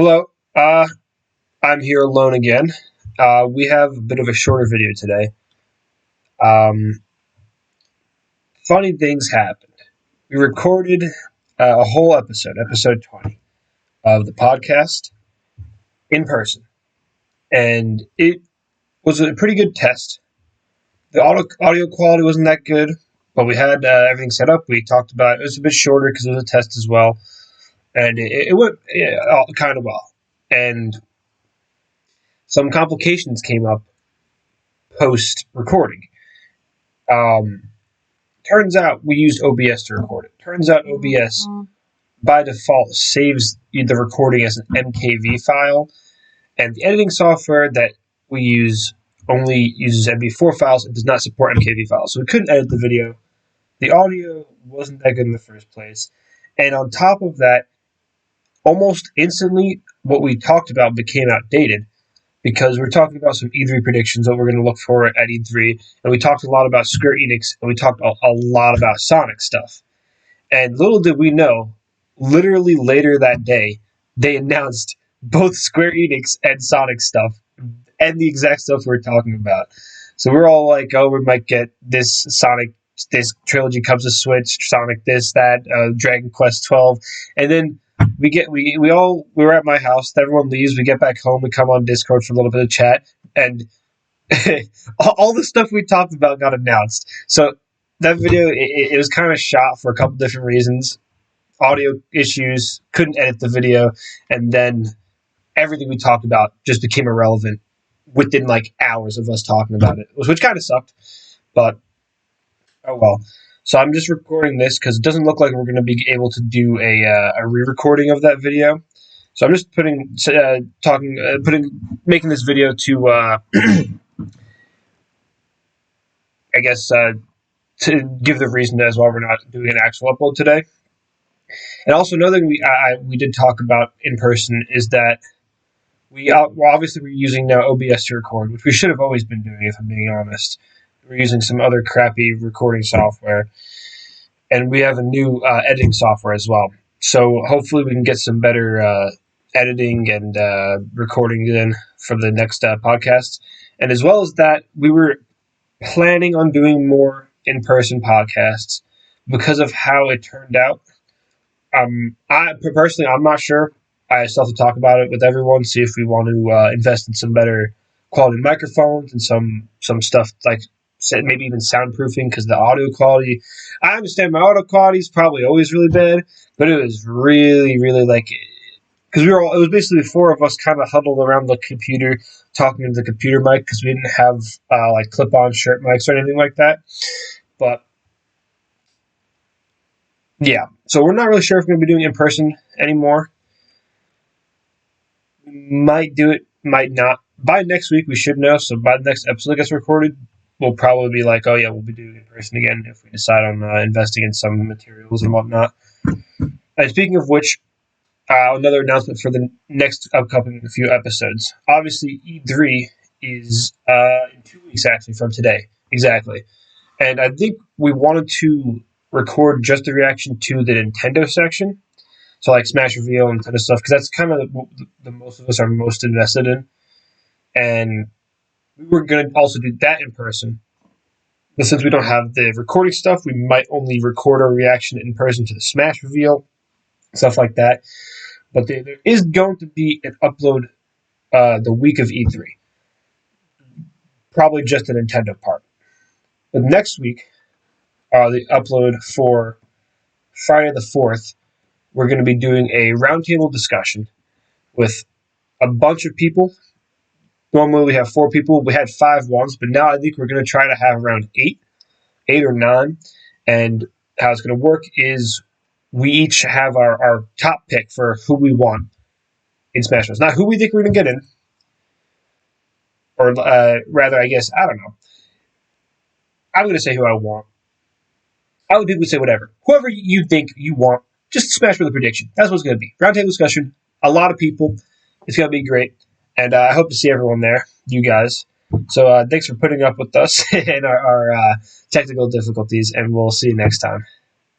Hello, I'm here alone again. We have a bit of a shorter video today. Um, Funny things happened. We recorded a whole episode 20 of the podcast in person, and it was a pretty good test. The audio quality wasn't that good, but we had everything set up. We talked about it was a bit shorter because it was a test as well, and it went kind of well. And some complications came up post recording. Um, Turns out we used OBS to record it. Turns out OBS by default saves the recording as an MKV file, and the editing software that we use only uses MP4 files and does not support MKV files. So we couldn't edit the video. The audio wasn't that good in the first place. And on top of that, almost instantly, what we talked about became outdated because we're talking about some E3 predictions, what we're going to look for at E3, and we talked a lot about Square Enix, and we talked a lot about Sonic stuff. And little did we know, literally later that day, they announced both Square Enix and Sonic stuff, and the exact stuff we're talking about. So we're all like, oh, we might get this Sonic, this trilogy comes to Switch, Sonic this, that, Dragon Quest 12, and then we were at my house. Everyone leaves. We get back home. We come on Discord for a little bit of chat, and all the stuff we talked about got announced. So that video it was kind of shot for a couple different reasons. Audio issues, couldn't edit the video, and then everything we talked about just became irrelevant within like hours of us talking about it, which kind of sucked. But oh well. So I'm just recording this because it doesn't look like we're going to be able to do a re-recording of that video. So I'm just making this video to, I guess, to give the reason as why we're not doing an actual upload today. And also another thing we did talk about in person is that obviously we're using now OBS to record, which we should have always been doing if I'm being honest. We're using some other crappy recording software, and we have a new editing software as well. So hopefully we can get some better editing and recording in for the next podcast. And as well as that, we were planning on doing more in-person podcasts because of how it turned out. I personally, I'm not sure. I still have to talk about it with everyone, see if we want to invest in some better quality microphones and some stuff like maybe even soundproofing because the audio quality. I understand my audio quality is probably always really bad, but it was really, really like because it was basically four of us kind of huddled around the computer talking to the computer mic because we didn't have like clip-on shirt mics or anything like that. But yeah, so we're not really sure if we're going to be doing it in person anymore. We might do it, might not. By next week, we should know. So by the next episode that gets recorded, we'll probably be like, oh yeah, we'll be doing it in person again if we decide on investing in some materials and whatnot. And speaking of which, another announcement for the next upcoming few episodes. Obviously, E3 is in 2 weeks actually from today, exactly. And I think we wanted to record just the reaction to the Nintendo section. So like Smash Reveal and Nintendo stuff, because that's kind of the most of us are most invested in. And we were going to also do that in person. But since we don't have the recording stuff, we might only record our reaction in person to the Smash Reveal, stuff like that. But there is going to be an upload the week of E3. Probably just the Nintendo part. But next week, the upload for Friday the 4th, we're going to be doing a roundtable discussion with a bunch of people. Normally we have 4 people. We had 5 once, but now I think we're going to try to have around 8 or 9. And how it's going to work is we each have our top pick for who we want in Smash Bros. Not who we think we're going to get in. Or rather, I guess, I don't know. I'm going to say who I want. Other people would say whatever. Whoever you think you want, just smash with a prediction. That's what it's going to be. Roundtable discussion. A lot of people. It's going to be great. And I hope to see everyone there, you guys. So thanks for putting up with us and our technical difficulties, and we'll see you next time.